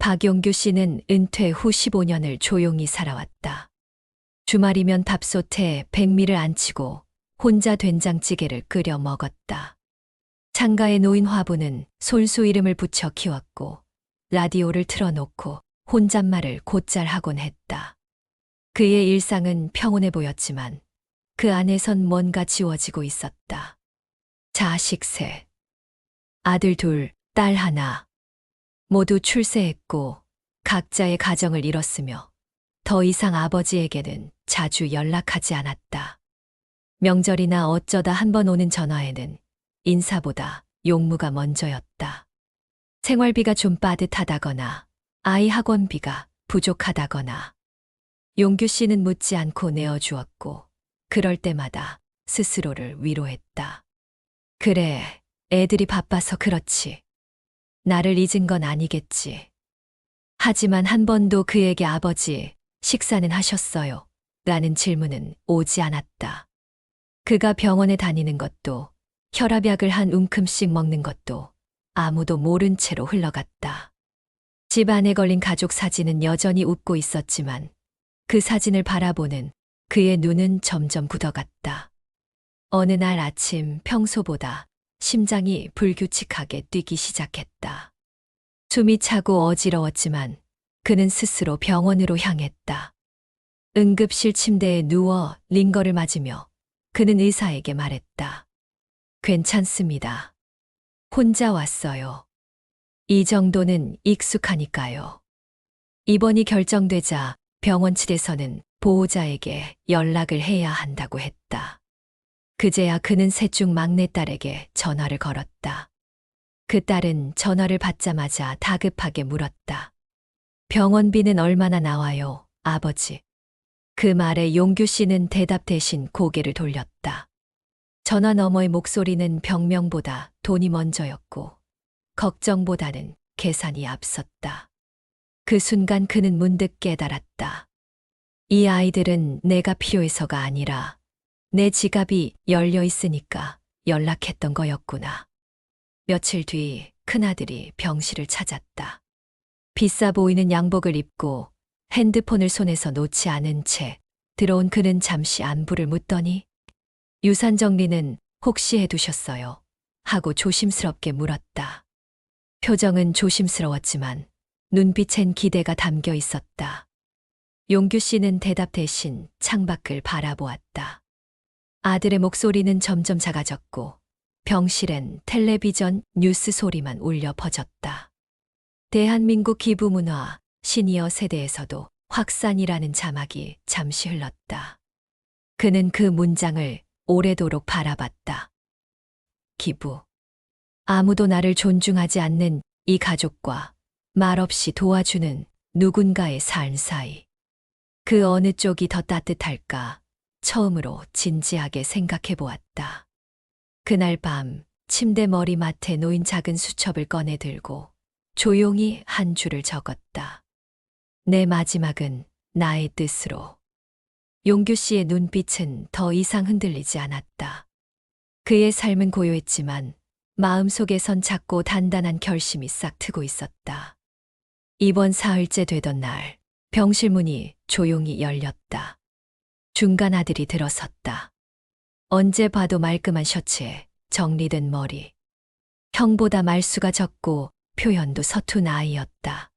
박용규 씨는 은퇴 후 15년을 조용히 살아왔다. 주말이면 밥솥에 백미를 안치고 혼자 된장찌개를 끓여 먹었다. 창가에 놓인 화분은 손수 이름을 붙여 키웠고 라디오를 틀어놓고 혼잣말을 곧잘 하곤 했다. 그의 일상은 평온해 보였지만 그 안에선 뭔가 지워지고 있었다. 자식 셋, 아들 둘, 딸 하나. 모두 출세했고 각자의 가정을 이뤘으며 더 이상 아버지에게는 자주 연락하지 않았다. 명절이나 어쩌다 한 번 오는 전화에는 인사보다 용무가 먼저였다. 생활비가 좀 빠듯하다거나 아이 학원비가 부족하다거나 용규 씨는 묻지 않고 내어주었고 그럴 때마다 스스로를 위로했다. 그래, 애들이 바빠서 그렇지. 나를 잊은 건 아니겠지. 하지만 한 번도 그에게 아버지, 식사는 하셨어요? 라는 질문은 오지 않았다. 그가 병원에 다니는 것도 혈압약을 한 움큼씩 먹는 것도 아무도 모른 채로 흘러갔다. 집 안에 걸린 가족 사진은 여전히 웃고 있었지만 그 사진을 바라보는 그의 눈은 점점 굳어갔다. 어느 날 아침 평소보다 심장이 불규칙하게 뛰기 시작했다. 숨이 차고 어지러웠지만 그는 스스로 병원으로 향했다. 응급실 침대에 누워 링거를 맞으며 그는 의사에게 말했다. 괜찮습니다. 혼자 왔어요. 이 정도는 익숙하니까요. 입원이 결정되자 병원 측에서는 보호자에게 연락을 해야 한다고 했다. 그제야 그는 셋 중 막내딸에게 전화를 걸었다. 그 딸은 전화를 받자마자 다급하게 물었다. 병원비는 얼마나 나와요, 아버지? 그 말에 용규 씨는 대답 대신 고개를 돌렸다. 전화 너머의 목소리는 병명보다 돈이 먼저였고 걱정보다는 계산이 앞섰다. 그 순간 그는 문득 깨달았다. 이 아이들은 내가 필요해서가 아니라 내 지갑이 열려 있으니까 연락했던 거였구나. 며칠 뒤 큰아들이 병실을 찾았다. 비싸 보이는 양복을 입고 핸드폰을 손에서 놓지 않은 채 들어온 그는 잠시 안부를 묻더니 유산 정리는 혹시 해두셨어요? 하고 조심스럽게 물었다. 표정은 조심스러웠지만 눈빛엔 기대가 담겨 있었다. 용규 씨는 대답 대신 창밖을 바라보았다. 아들의 목소리는 점점 작아졌고 병실엔 텔레비전 뉴스 소리만 울려 퍼졌다. 대한민국 기부문화 시니어 세대에서도 확산이라는 자막이 잠시 흘렀다. 그는 그 문장을 오래도록 바라봤다. 기부. 아무도 나를 존중하지 않는 이 가족과 말없이 도와주는 누군가의 삶 사이. 그 어느 쪽이 더 따뜻할까 처음으로 진지하게 생각해 보았다. 그날 밤 침대 머리맡에 놓인 작은 수첩을 꺼내 들고 조용히 한 줄을 적었다. 내 마지막은 나의 뜻으로. 용규 씨의 눈빛은 더 이상 흔들리지 않았다. 그의 삶은 고요했지만 마음속에선 작고 단단한 결심이 싹 트고 있었다. 입원 사흘째 되던 날 병실 문이 조용히 열렸다. 중간 아들이 들어섰다. 언제 봐도 말끔한 셔츠에 정리된 머리. 형보다 말수가 적고 표현도 서툰 아이였다.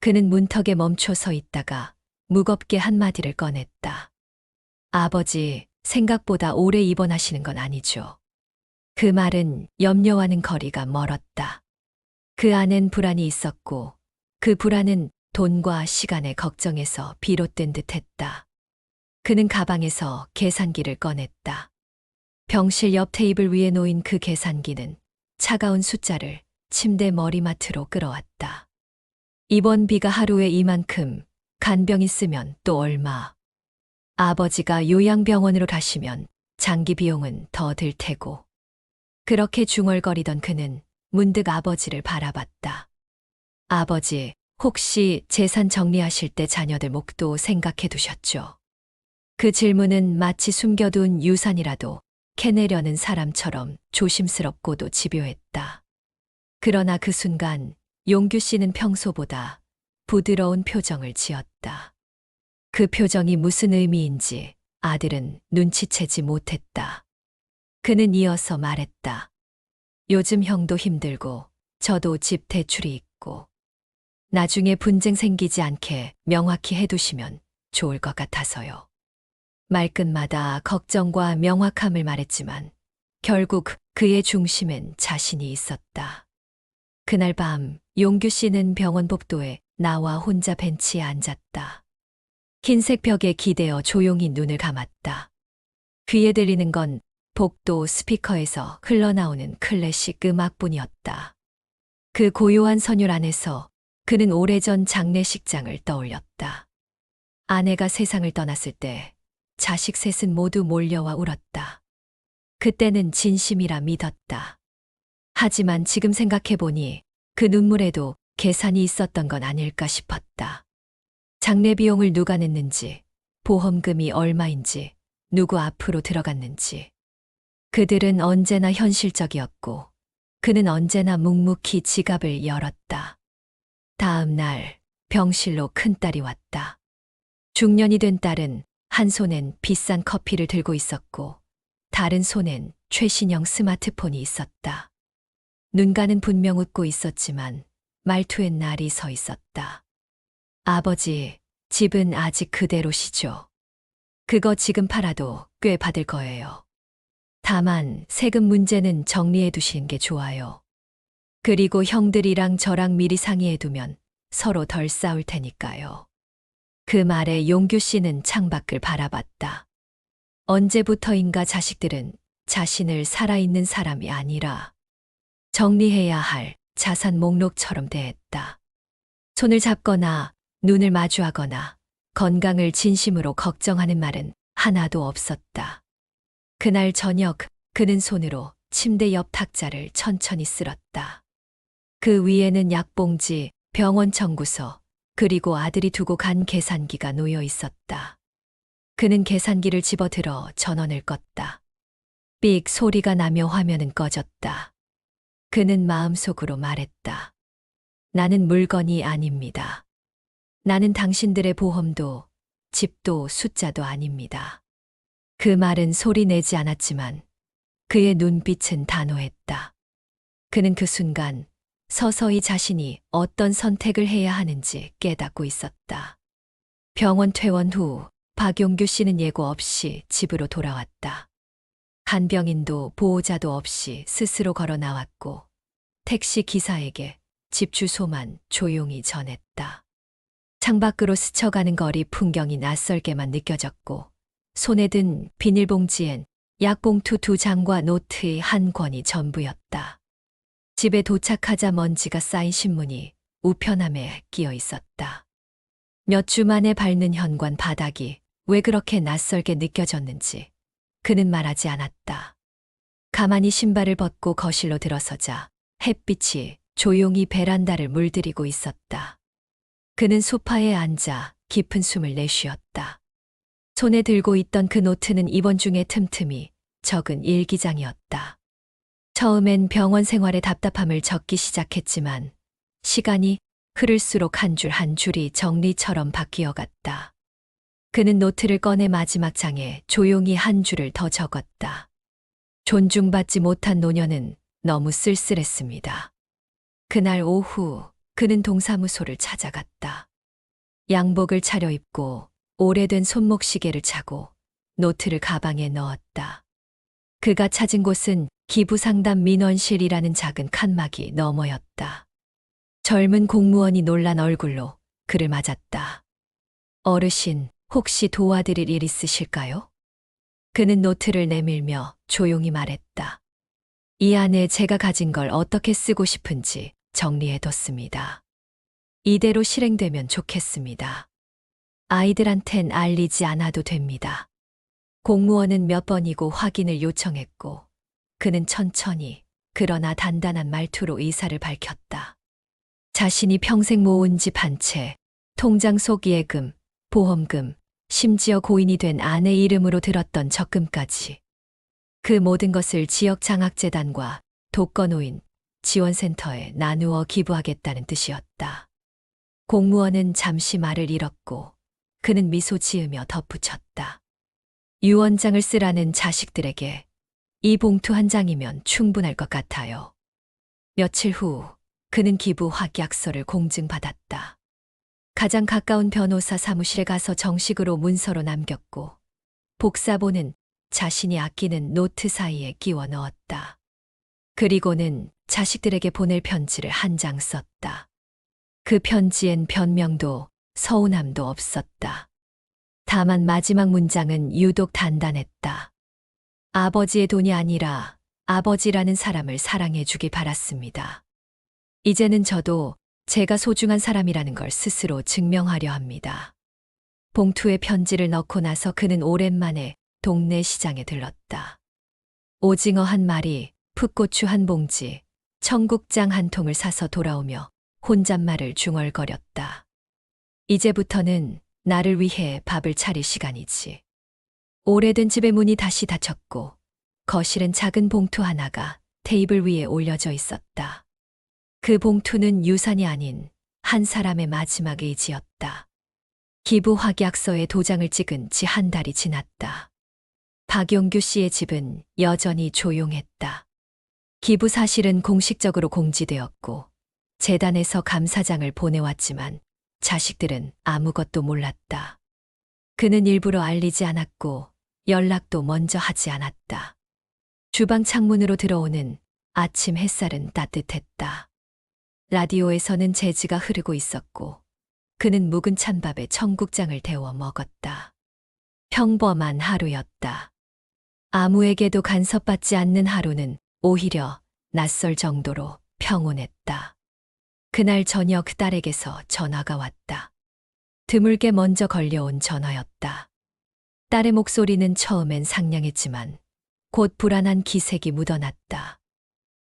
그는 문턱에 멈춰 서 있다가 무겁게 한마디를 꺼냈다. 아버지, 생각보다 오래 입원하시는 건 아니죠. 그 말은 염려와는 거리가 멀었다. 그 안엔 불안이 있었고 그 불안은 돈과 시간의 걱정에서 비롯된 듯했다. 그는 가방에서 계산기를 꺼냈다. 병실 옆 테이블 위에 놓인 그 계산기는 차가운 숫자를 침대 머리맡으로 끌어왔다. 입원비가 하루에 이만큼, 간병 있으면 또 얼마. 아버지가 요양병원으로 가시면 장기 비용은 더 들 테고. 그렇게 중얼거리던 그는 문득 아버지를 바라봤다. 아버지, 혹시 재산 정리하실 때 자녀들 목도 생각해 두셨죠? 그 질문은 마치 숨겨둔 유산이라도 캐내려는 사람처럼 조심스럽고도 집요했다. 그러나 그 순간 용규 씨는 평소보다 부드러운 표정을 지었다. 그 표정이 무슨 의미인지 아들은 눈치채지 못했다. 그는 이어서 말했다. 요즘 형도 힘들고 저도 집 대출이 있고 나중에 분쟁 생기지 않게 명확히 해두시면 좋을 것 같아서요. 말끝마다 걱정과 명확함을 말했지만 결국 그의 중심엔 자신이 있었다. 그날 밤 용규 씨는 병원 복도에 나와 혼자 벤치에 앉았다. 흰색 벽에 기대어 조용히 눈을 감았다. 귀에 들리는 건 복도 스피커에서 흘러나오는 클래식 음악뿐이었다. 그 고요한 선율 안에서 그는 오래전 장례식장을 떠올렸다. 아내가 세상을 떠났을 때 자식 셋은 모두 몰려와 울었다. 그때는 진심이라 믿었다. 하지만 지금 생각해보니 그 눈물에도 계산이 있었던 건 아닐까 싶었다. 장례 비용을 누가 냈는지, 보험금이 얼마인지, 누구 앞으로 들어갔는지. 그들은 언제나 현실적이었고 그는 언제나 묵묵히 지갑을 열었다. 다음 날 병실로 큰딸이 왔다. 중년이 된 딸은 한 손엔 비싼 커피를 들고 있었고 다른 손엔 최신형 스마트폰이 있었다. 눈가는 분명 웃고 있었지만 말투엔 날이 서 있었다. 아버지, 집은 아직 그대로시죠. 그거 지금 팔아도 꽤 받을 거예요. 다만 세금 문제는 정리해 두시는 게 좋아요. 그리고 형들이랑 저랑 미리 상의해 두면 서로 덜 싸울 테니까요. 그 말에 용규 씨는 창밖을 바라봤다. 언제부터인가 자식들은 자신을 살아있는 사람이 아니라 정리해야 할 자산 목록처럼 대했다. 손을 잡거나 눈을 마주하거나 건강을 진심으로 걱정하는 말은 하나도 없었다. 그날 저녁 그는 손으로 침대 옆 탁자를 천천히 쓸었다. 그 위에는 약봉지, 병원 청구서, 그리고 아들이 두고 간 계산기가 놓여 있었다. 그는 계산기를 집어들어 전원을 껐다. 삑 소리가 나며 화면은 꺼졌다. 그는 마음속으로 말했다. 나는 물건이 아닙니다. 나는 당신들의 보험도, 집도 숫자도 아닙니다. 그 말은 소리 내지 않았지만 그의 눈빛은 단호했다. 그는 그 순간 서서히 자신이 어떤 선택을 해야 하는지 깨닫고 있었다. 병원 퇴원 후 박용규 씨는 예고 없이 집으로 돌아왔다. 간병인도 보호자도 없이 스스로 걸어 나왔고 택시 기사에게 집 주소만 조용히 전했다. 창밖으로 스쳐가는 거리 풍경이 낯설게만 느껴졌고 손에 든 비닐봉지엔 약봉투 2장과 노트의 한 권이 전부였다. 집에 도착하자 먼지가 쌓인 신문이 우편함에 끼어 있었다. 몇 주 만에 밟는 현관 바닥이 왜 그렇게 낯설게 느껴졌는지 그는 말하지 않았다. 가만히 신발을 벗고 거실로 들어서자 햇빛이 조용히 베란다를 물들이고 있었다. 그는 소파에 앉아 깊은 숨을 내쉬었다. 손에 들고 있던 그 노트는 입원 중에 틈틈이 적은 일기장이었다. 처음엔 병원 생활의 답답함을 적기 시작했지만 시간이 흐를수록 한 줄 한 줄이 정리처럼 바뀌어 갔다. 그는 노트를 꺼내 마지막 장에 조용히 한 줄을 더 적었다. 존중받지 못한 노년은 너무 쓸쓸했습니다. 그날 오후 그는 동사무소를 찾아갔다. 양복을 차려입고 오래된 손목시계를 차고 노트를 가방에 넣었다. 그가 찾은 곳은 기부상담 민원실이라는 작은 칸막이 너머였다. 젊은 공무원이 놀란 얼굴로 그를 맞았다. 어르신, 혹시 도와드릴 일 있으실까요? 그는 노트를 내밀며 조용히 말했다. 이 안에 제가 가진 걸 어떻게 쓰고 싶은지 정리해뒀습니다. 이대로 실행되면 좋겠습니다. 아이들한텐 알리지 않아도 됩니다. 공무원은 몇 번이고 확인을 요청했고 그는 천천히 그러나 단단한 말투로 의사를 밝혔다. 자신이 평생 모은 집 한 채, 통장 속 예금, 보험금, 심지어 고인이 된 아내 이름으로 들었던 적금까지. 그 모든 것을 지역장학재단과 독거노인, 지원센터에 나누어 기부하겠다는 뜻이었다. 공무원은 잠시 말을 잃었고 그는 미소 지으며 덧붙였다. 유 원장을 쓰라는 자식들에게 이 봉투 한 장이면 충분할 것 같아요. 며칠 후 그는 기부 확약서를 공증받았다. 가장 가까운 변호사 사무실에 가서 정식으로 문서로 남겼고 복사본은 자신이 아끼는 노트 사이에 끼워 넣었다. 그리고는 자식들에게 보낼 편지를 한 장 썼다. 그 편지엔 변명도 서운함도 없었다. 다만 마지막 문장은 유독 단단했다. 아버지의 돈이 아니라 아버지라는 사람을 사랑해 주기 바랐습니다. 이제는 저도 제가 소중한 사람이라는 걸 스스로 증명하려 합니다. 봉투에 편지를 넣고 나서 그는 오랜만에 동네 시장에 들렀다. 오징어 한 마리, 풋고추 한 봉지, 청국장 한 통을 사서 돌아오며 혼잣말을 중얼거렸다. 이제부터는 나를 위해 밥을 차릴 시간이지. 오래된 집의 문이 다시 닫혔고 거실엔 작은 봉투 하나가 테이블 위에 올려져 있었다. 그 봉투는 유산이 아닌 한 사람의 마지막 의지였다. 기부 확약서에 도장을 찍은 지 한 달이 지났다. 박용규 씨의 집은 여전히 조용했다. 기부 사실은 공식적으로 공지되었고 재단에서 감사장을 보내왔지만 자식들은 아무것도 몰랐다. 그는 일부러 알리지 않았고 연락도 먼저 하지 않았다. 주방 창문으로 들어오는 아침 햇살은 따뜻했다. 라디오에서는 재즈가 흐르고 있었고 그는 묵은 찬밥에 청국장을 데워 먹었다. 평범한 하루였다. 아무에게도 간섭받지 않는 하루는 오히려 낯설 정도로 평온했다. 그날 저녁 딸에게서 전화가 왔다. 드물게 먼저 걸려온 전화였다. 딸의 목소리는 처음엔 상냥했지만 곧 불안한 기색이 묻어났다.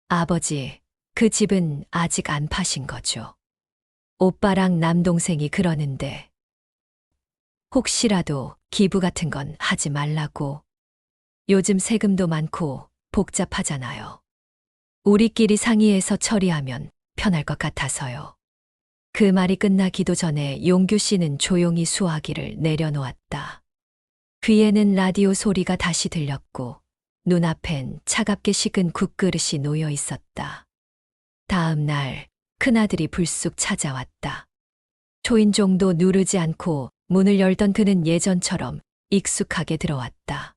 아버지, 그 집은 아직 안 파신 거죠? 오빠랑 남동생이 그러는데 혹시라도 기부 같은 건 하지 말라고. 요즘 세금도 많고 복잡하잖아요. 우리끼리 상의해서 처리하면 편할 것 같아서요. 그 말이 끝나기도 전에 용규 씨는 조용히 수화기를 내려놓았다. 귀에는 라디오 소리가 다시 들렸고 눈앞엔 차갑게 식은 국그릇이 놓여 있었다. 다음 날 큰아들이 불쑥 찾아왔다. 초인종도 누르지 않고 문을 열던 그는 예전처럼 익숙하게 들어왔다.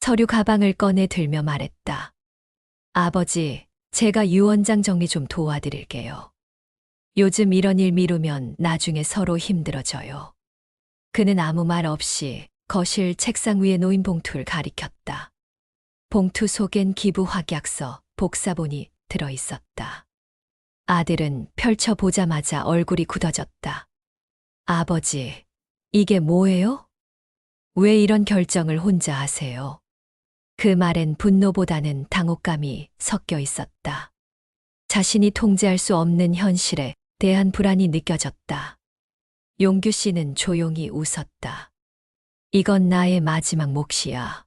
서류 가방을 꺼내 들며 말했다. 아버지, 제가 유 원장 정리 좀 도와드릴게요. 요즘 이런 일 미루면 나중에 서로 힘들어져요. 그는 아무 말 없이 거실 책상 위에 놓인 봉투를 가리켰다. 봉투 속엔 기부 확약서, 복사본이 들어 있었다. 아들은 펼쳐보자마자 얼굴이 굳어졌다. 아버지, 이게 뭐예요? 왜 이런 결정을 혼자 하세요? 그 말엔 분노보다는 당혹감이 섞여 있었다. 자신이 통제할 수 없는 현실에 대한 불안이 느껴졌다. 용규 씨는 조용히 웃었다. 이건 나의 마지막 몫이야.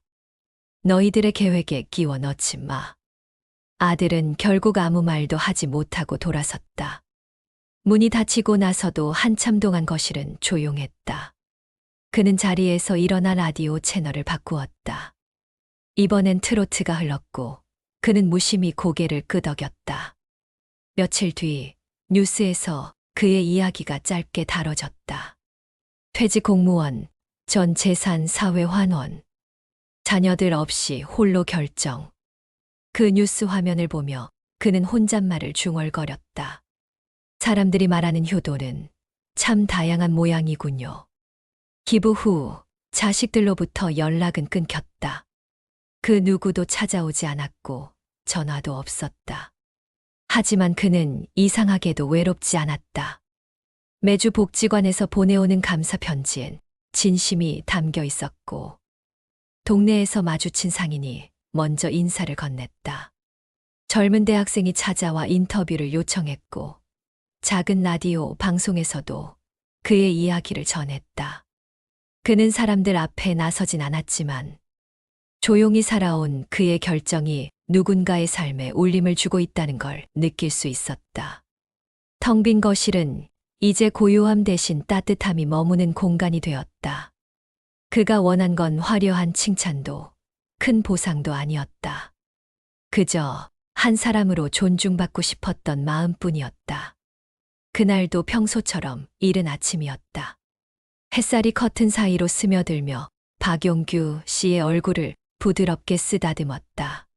너희들의 계획에 끼워 넣지 마. 아들은 결국 아무 말도 하지 못하고 돌아섰다. 문이 닫히고 나서도 한참 동안 거실은 조용했다. 그는 자리에서 일어나 라디오 채널을 바꾸었다. 이번엔 트로트가 흘렀고 그는 무심히 고개를 끄덕였다. 며칠 뒤 뉴스에서 그의 이야기가 짧게 다뤄졌다. 퇴직 공무원, 전 재산 사회 환원, 자녀들 없이 홀로 결정. 그 뉴스 화면을 보며 그는 혼잣말을 중얼거렸다. 사람들이 말하는 효도는 참 다양한 모양이군요. 기부 후 자식들로부터 연락은 끊겼다. 그 누구도 찾아오지 않았고 전화도 없었다. 하지만 그는 이상하게도 외롭지 않았다. 매주 복지관에서 보내오는 감사 편지엔 진심이 담겨 있었고 동네에서 마주친 상인이 먼저 인사를 건넸다. 젊은 대학생이 찾아와 인터뷰를 요청했고 작은 라디오 방송에서도 그의 이야기를 전했다. 그는 사람들 앞에 나서진 않았지만 조용히 살아온 그의 결정이 누군가의 삶에 울림을 주고 있다는 걸 느낄 수 있었다. 텅 빈 거실은 이제 고요함 대신 따뜻함이 머무는 공간이 되었다. 그가 원한 건 화려한 칭찬도 큰 보상도 아니었다. 그저 한 사람으로 존중받고 싶었던 마음뿐이었다. 그날도 평소처럼 이른 아침이었다. 햇살이 커튼 사이로 스며들며 박용규 씨의 얼굴을 부드럽게 쓰다듬었다.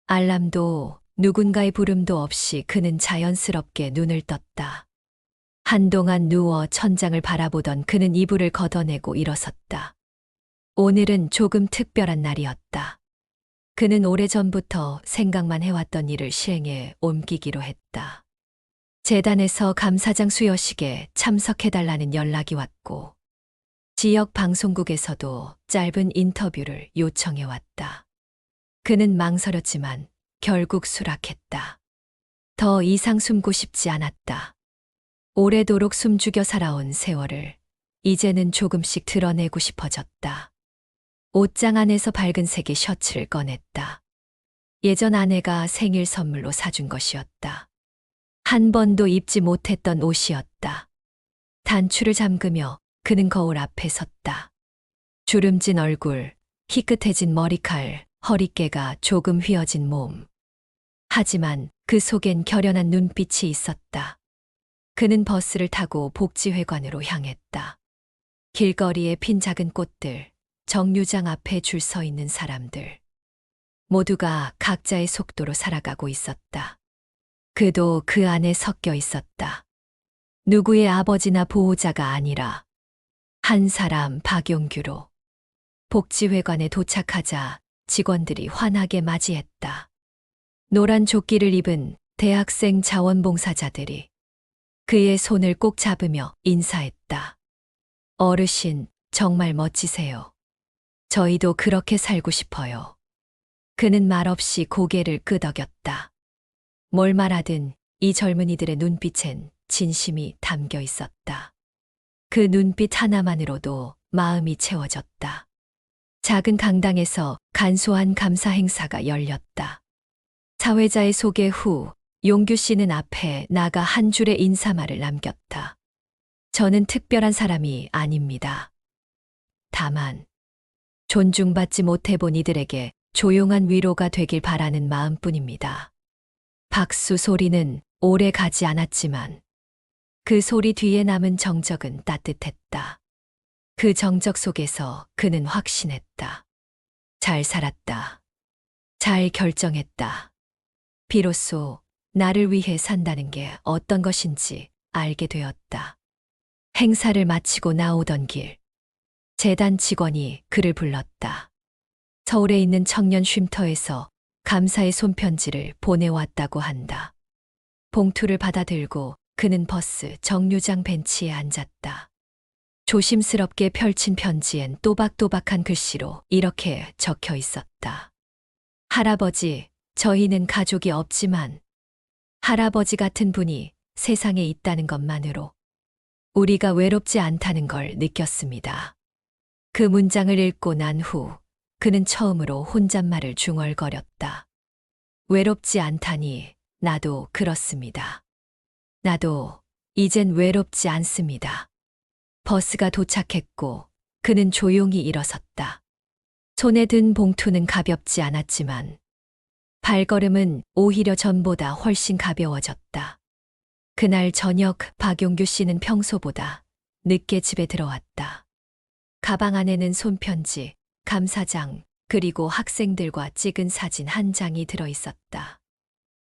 알람도 누군가의 부름도 없이 그는 자연스럽게 눈을 떴다. 한동안 누워 천장을 바라보던 그는 이불을 걷어내고 일어섰다. 오늘은 조금 특별한 날이었다. 그는 오래전부터 생각만 해왔던 일을 실행에 옮기기로 했다. 재단에서 감사장 수여식에 참석해달라는 연락이 왔고, 지역 방송국에서도 짧은 인터뷰를 요청해왔다. 그는 망설였지만 결국 수락했다. 더 이상 숨고 싶지 않았다. 오래도록 숨죽여 살아온 세월을 이제는 조금씩 드러내고 싶어졌다. 옷장 안에서 밝은 색의 셔츠를 꺼냈다. 예전 아내가 생일 선물로 사준 것이었다. 한 번도 입지 못했던 옷이었다. 단추를 잠그며 그는 거울 앞에 섰다. 주름진 얼굴, 희끗해진 머리칼, 허리깨가 조금 휘어진 몸. 하지만 그 속엔 결연한 눈빛이 있었다. 그는 버스를 타고 복지회관으로 향했다. 길거리에 핀 작은 꽃들, 정류장 앞에 줄 서 있는 사람들. 모두가 각자의 속도로 살아가고 있었다. 그도 그 안에 섞여 있었다. 누구의 아버지나 보호자가 아니라 한 사람 박용규로. 복지회관에 도착하자 직원들이 환하게 맞이했다. 노란 조끼를 입은 대학생 자원봉사자들이 그의 손을 꼭 잡으며 인사했다. 어르신, 정말 멋지세요. 저희도 그렇게 살고 싶어요. 그는 말없이 고개를 끄덕였다. 뭘 말하든 이 젊은이들의 눈빛엔 진심이 담겨 있었다. 그 눈빛 하나만으로도 마음이 채워졌다. 작은 강당에서 간소한 감사 행사가 열렸다. 사회자의 소개 후 용규 씨는 앞에 나가 한 줄의 인사말을 남겼다. 저는 특별한 사람이 아닙니다. 다만 존중받지 못해본 이들에게 조용한 위로가 되길 바라는 마음뿐입니다. 박수 소리는 오래 가지 않았지만 그 소리 뒤에 남은 정적은 따뜻했다. 그 정적 속에서 그는 확신했다. 잘 살았다. 잘 결정했다. 비로소 나를 위해 산다는 게 어떤 것인지 알게 되었다. 행사를 마치고 나오던 길, 재단 직원이 그를 불렀다. 서울에 있는 청년 쉼터에서 감사의 손편지를 보내왔다고 한다. 봉투를 받아들고 그는 버스 정류장 벤치에 앉았다. 조심스럽게 펼친 편지엔 또박또박한 글씨로 이렇게 적혀 있었다. 할아버지, 저희는 가족이 없지만 할아버지 같은 분이 세상에 있다는 것만으로 우리가 외롭지 않다는 걸 느꼈습니다. 그 문장을 읽고 난 후 그는 처음으로 혼잣말을 중얼거렸다. 외롭지 않다니 나도 그렇습니다. 나도 이젠 외롭지 않습니다. 버스가 도착했고 그는 조용히 일어섰다. 손에 든 봉투는 가볍지 않았지만 발걸음은 오히려 전보다 훨씬 가벼워졌다. 그날 저녁 박용규 씨는 평소보다 늦게 집에 들어왔다. 가방 안에는 손편지, 감사장, 그리고 학생들과 찍은 사진 한 장이 들어있었다.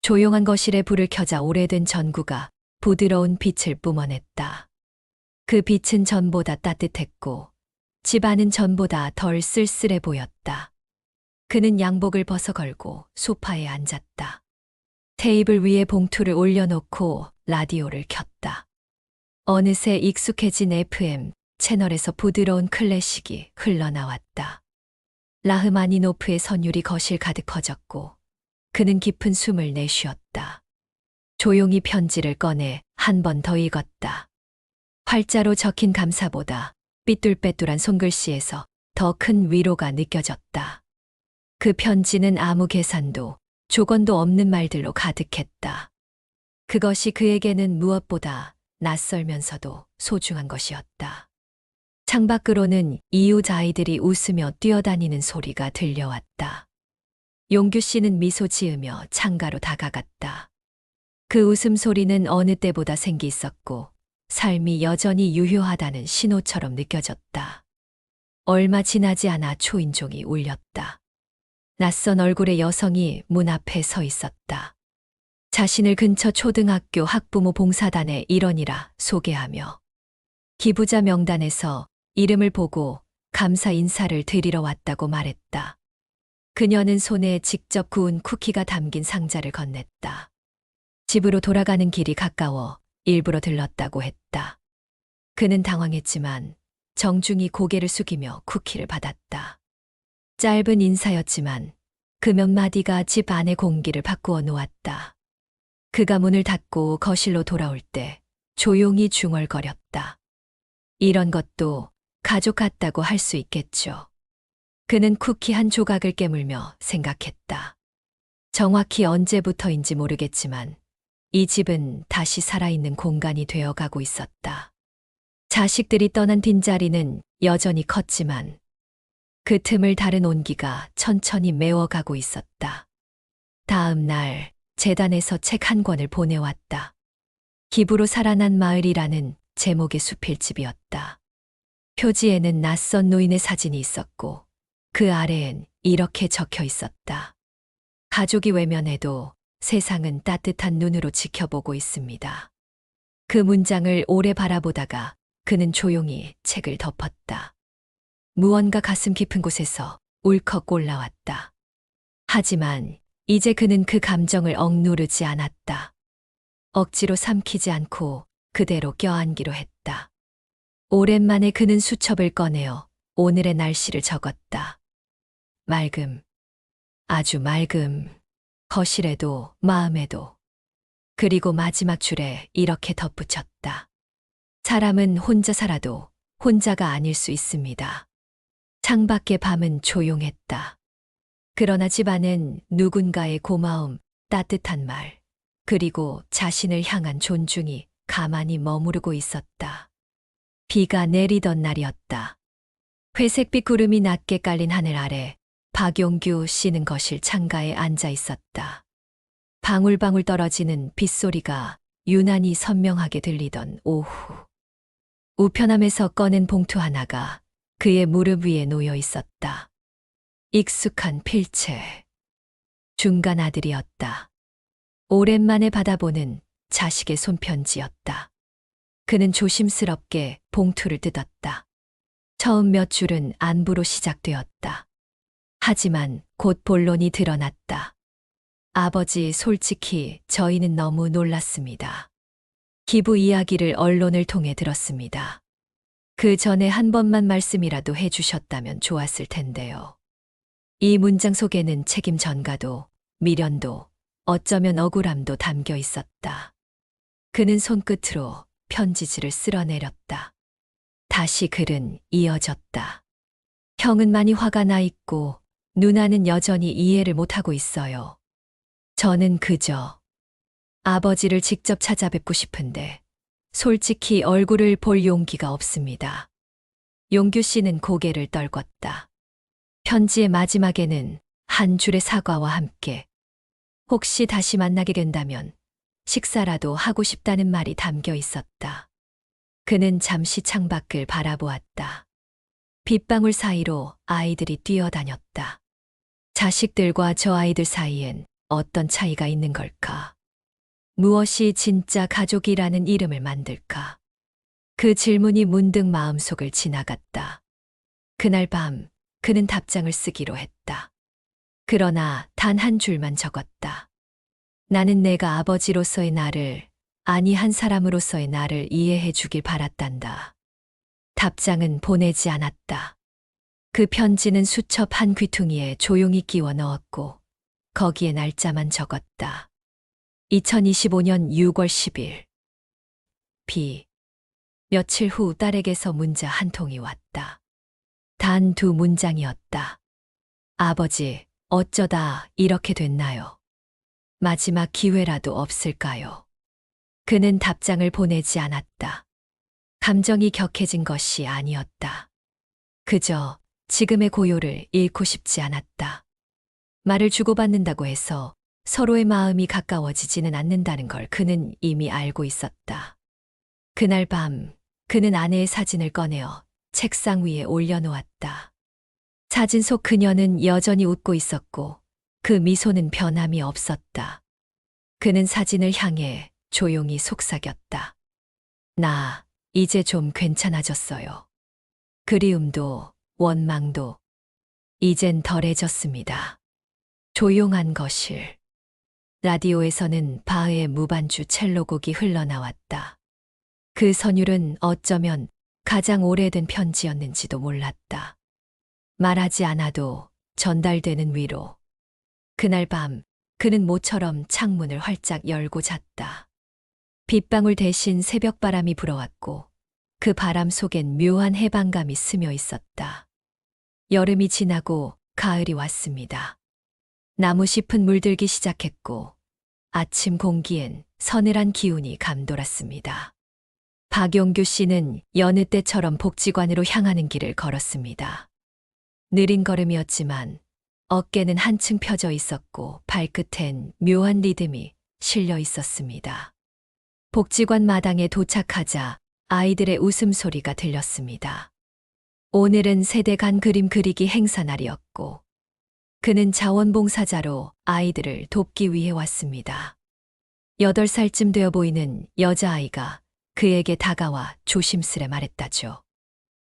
조용한 거실에 불을 켜자 오래된 전구가 부드러운 빛을 뿜어냈다. 그 빛은 전보다 따뜻했고 집안은 전보다 덜 쓸쓸해 보였다. 그는 양복을 벗어 걸고 소파에 앉았다. 테이블 위에 봉투를 올려놓고 라디오를 켰다. 어느새 익숙해진 FM 채널에서 부드러운 클래식이 흘러나왔다. 라흐마니노프의 선율이 거실 가득 퍼졌고 그는 깊은 숨을 내쉬었다. 조용히 편지를 꺼내 한 번 더 읽었다. 활자로 적힌 감사보다 삐뚤빼뚤한 손글씨에서 더 큰 위로가 느껴졌다. 그 편지는 아무 계산도 조건도 없는 말들로 가득했다. 그것이 그에게는 무엇보다 낯설면서도 소중한 것이었다. 창밖으로는 이웃 아이들이 웃으며 뛰어다니는 소리가 들려왔다. 용규 씨는 미소 지으며 창가로 다가갔다. 그 웃음소리는 어느 때보다 생기 있었고 삶이 여전히 유효하다는 신호처럼 느껴졌다. 얼마 지나지 않아 초인종이 울렸다. 낯선 얼굴의 여성이 문 앞에 서 있었다. 자신을 근처 초등학교 학부모 봉사단의 일원이라 소개하며 기부자 명단에서 이름을 보고 감사 인사를 드리러 왔다고 말했다. 그녀는 손에 직접 구운 쿠키가 담긴 상자를 건넸다. 집으로 돌아가는 길이 가까워 일부러 들렀다고 했다. 그는 당황했지만 정중히 고개를 숙이며 쿠키를 받았다. 짧은 인사였지만 그 몇 마디가 집 안의 공기를 바꾸어 놓았다. 그가 문을 닫고 거실로 돌아올 때 조용히 중얼거렸다. 이런 것도 가족 같다고 할 수 있겠죠. 그는 쿠키 한 조각을 깨물며 생각했다. 정확히 언제부터인지 모르겠지만 이 집은 다시 살아있는 공간이 되어가고 있었다. 자식들이 떠난 빈자리는 여전히 컸지만 그 틈을 다른 온기가 천천히 메워가고 있었다. 다음 날 재단에서 책 한 권을 보내왔다. 기부로 살아난 마을이라는 제목의 수필집이었다. 표지에는 낯선 노인의 사진이 있었고 그 아래엔 이렇게 적혀 있었다. 가족이 외면해도 세상은 따뜻한 눈으로 지켜보고 있습니다. 그 문장을 오래 바라보다가 그는 조용히 책을 덮었다. 무언가 가슴 깊은 곳에서 울컥 올라왔다. 하지만 이제 그는 그 감정을 억누르지 않았다. 억지로 삼키지 않고 그대로 껴안기로 했다. 오랜만에 그는 수첩을 꺼내어 오늘의 날씨를 적었다. 맑음, 아주 맑음, 거실에도 마음에도. 그리고 마지막 줄에 이렇게 덧붙였다. 사람은 혼자 살아도 혼자가 아닐 수 있습니다. 창밖의 밤은 조용했다. 그러나 집안엔 누군가의 고마움, 따뜻한 말, 그리고 자신을 향한 존중이 가만히 머무르고 있었다. 비가 내리던 날이었다. 회색빛 구름이 낮게 깔린 하늘 아래 박용규 씨는 거실 창가에 앉아 있었다. 방울방울 떨어지는 빗소리가 유난히 선명하게 들리던 오후. 우편함에서 꺼낸 봉투 하나가 그의 무릎 위에 놓여 있었다. 익숙한 필체. 중간 아들이었다. 오랜만에 받아보는 자식의 손편지였다. 그는 조심스럽게 봉투를 뜯었다. 처음 몇 줄은 안부로 시작되었다. 하지만 곧 본론이 드러났다. 아버지, 솔직히 저희는 너무 놀랐습니다. 기부 이야기를 언론을 통해 들었습니다. 그 전에 한 번만 말씀이라도 해주셨다면 좋았을 텐데요. 이 문장 속에는 책임 전가도, 미련도, 어쩌면 억울함도 담겨 있었다. 그는 손끝으로 편지지를 쓸어내렸다. 다시 글은 이어졌다. 형은 많이 화가 나 있고 누나는 여전히 이해를 못하고 있어요. 저는 그저 아버지를 직접 찾아뵙고 싶은데 솔직히 얼굴을 볼 용기가 없습니다. 용규 씨는 고개를 떨궜다. 편지의 마지막에는 한 줄의 사과와 함께 혹시 다시 만나게 된다면 식사라도 하고 싶다는 말이 담겨 있었다. 그는 잠시 창밖을 바라보았다. 빗방울 사이로 아이들이 뛰어다녔다. 자식들과 저 아이들 사이엔 어떤 차이가 있는 걸까? 무엇이 진짜 가족이라는 이름을 만들까? 그 질문이 문득 마음속을 지나갔다. 그날 밤 그는 답장을 쓰기로 했다. 그러나 단 한 줄만 적었다. 나는 내가 아버지로서의 나를, 아니 한 사람으로서의 나를 이해해 주길 바랐단다. 답장은 보내지 않았다. 그 편지는 수첩 한 귀퉁이에 조용히 끼워 넣었고 거기에 날짜만 적었다. 2025년 6월 10일. 비. 며칠 후 딸에게서 문자 한 통이 왔다. 단 두 문장이었다. 아버지, 어쩌다 이렇게 됐나요? 마지막 기회라도 없을까요? 그는 답장을 보내지 않았다. 감정이 격해진 것이 아니었다. 그저 지금의 고요를 잃고 싶지 않았다. 말을 주고받는다고 해서 서로의 마음이 가까워지지는 않는다는 걸 그는 이미 알고 있었다. 그날 밤 그는 아내의 사진을 꺼내어 책상 위에 올려놓았다. 사진 속 그녀는 여전히 웃고 있었고 그 미소는 변함이 없었다. 그는 사진을 향해 조용히 속삭였다. 나 이제 좀 괜찮아졌어요. 그리움도 원망도 이젠 덜해졌습니다. 조용한 거실. 라디오에서는 바흐의 무반주 첼로곡이 흘러나왔다. 그 선율은 어쩌면 가장 오래된 편지였는지도 몰랐다. 말하지 않아도 전달되는 위로. 그날 밤 그는 모처럼 창문을 활짝 열고 잤다. 빗방울 대신 새벽바람이 불어왔고 그 바람 속엔 묘한 해방감이 스며 있었다. 여름이 지나고 가을이 왔습니다. 나무잎은 물들기 시작했고 아침 공기엔 서늘한 기운이 감돌았습니다. 박용규 씨는 여느 때처럼 복지관으로 향하는 길을 걸었습니다. 느린 걸음이었지만 어깨는 한층 펴져 있었고 발끝엔 묘한 리듬이 실려 있었습니다. 복지관 마당에 도착하자 아이들의 웃음소리가 들렸습니다. 오늘은 세대 간 그림 그리기 행사 날이었고 그는 자원봉사자로 아이들을 돕기 위해 왔습니다. 8살쯤 되어 보이는 여자아이가 그에게 다가와 조심스레 말했다죠.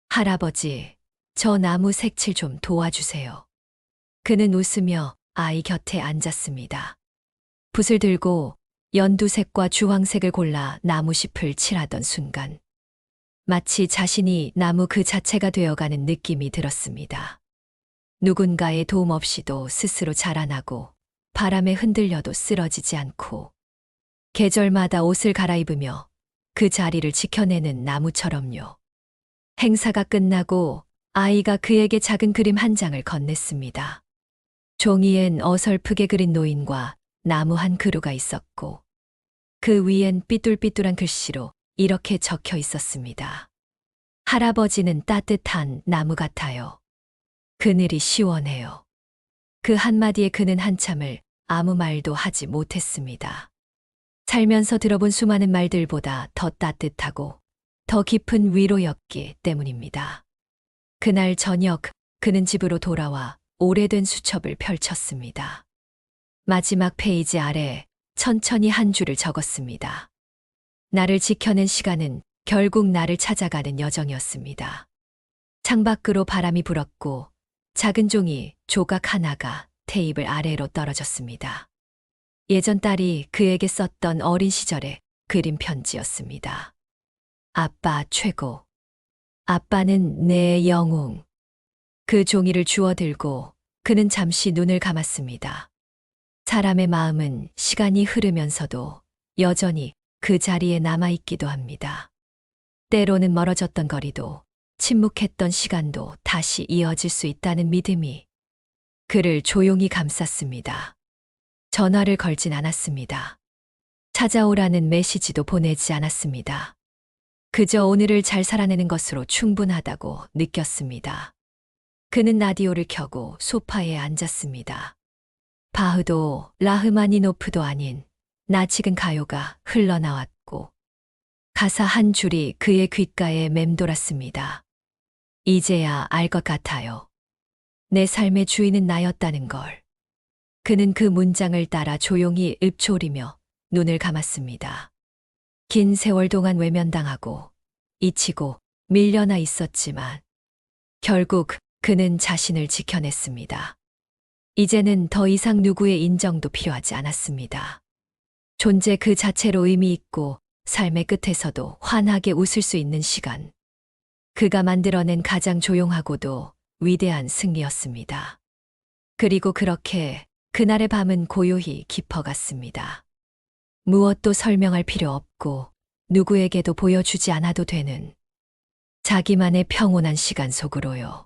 할아버지, 저 나무 색칠 좀 도와주세요. 그는 웃으며 아이 곁에 앉았습니다. 붓을 들고 연두색과 주황색을 골라 나무잎을 칠하던 순간 마치 자신이 나무 그 자체가 되어가는 느낌이 들었습니다. 누군가의 도움 없이도 스스로 자라나고 바람에 흔들려도 쓰러지지 않고 계절마다 옷을 갈아입으며 그 자리를 지켜내는 나무처럼요. 행사가 끝나고 아이가 그에게 작은 그림 한 장을 건넸습니다. 종이엔 어설프게 그린 노인과 나무 한 그루가 있었고 그 위엔 삐뚤삐뚤한 글씨로 이렇게 적혀 있었습니다. 할아버지는 따뜻한 나무 같아요. 그늘이 시원해요. 그 한마디에 그는 한참을 아무 말도 하지 못했습니다. 살면서 들어본 수많은 말들보다 더 따뜻하고 더 깊은 위로였기 때문입니다. 그날 저녁 그는 집으로 돌아와 오래된 수첩을 펼쳤습니다. 마지막 페이지 아래 천천히 한 줄을 적었습니다. 나를 지켜낸 시간은 결국 나를 찾아가는 여정이었습니다. 창밖으로 바람이 불었고 작은 종이 조각 하나가 테이블 아래로 떨어졌습니다. 예전 딸이 그에게 썼던 어린 시절의 그림 편지였습니다. 아빠 최고. 아빠는 내 영웅. 그 종이를 주워들고 그는 잠시 눈을 감았습니다. 사람의 마음은 시간이 흐르면서도 여전히 그 자리에 남아있기도 합니다. 때로는 멀어졌던 거리도 침묵했던 시간도 다시 이어질 수 있다는 믿음이 그를 조용히 감쌌습니다. 전화를 걸진 않았습니다. 찾아오라는 메시지도 보내지 않았습니다. 그저 오늘을 잘 살아내는 것으로 충분하다고 느꼈습니다. 그는 라디오를 켜고 소파에 앉았습니다. 바흐도 라흐마니노프도 아닌 나치근 가요가 흘러나왔고 가사 한 줄이 그의 귓가에 맴돌았습니다. 이제야 알 것 같아요. 내 삶의 주인은 나였다는 걸. 그는 그 문장을 따라 조용히 읊조리며 눈을 감았습니다. 긴 세월 동안 외면당하고 잊히고 밀려나 있었지만 결국 그는 자신을 지켜냈습니다. 이제는 더 이상 누구의 인정도 필요하지 않았습니다. 존재 그 자체로 의미 있고 삶의 끝에서도 환하게 웃을 수 있는 시간. 그가 만들어낸 가장 조용하고도 위대한 승리였습니다. 그리고 그렇게 그날의 밤은 고요히 깊어갔습니다. 무엇도 설명할 필요 없고 누구에게도 보여주지 않아도 되는 자기만의 평온한 시간 속으로요.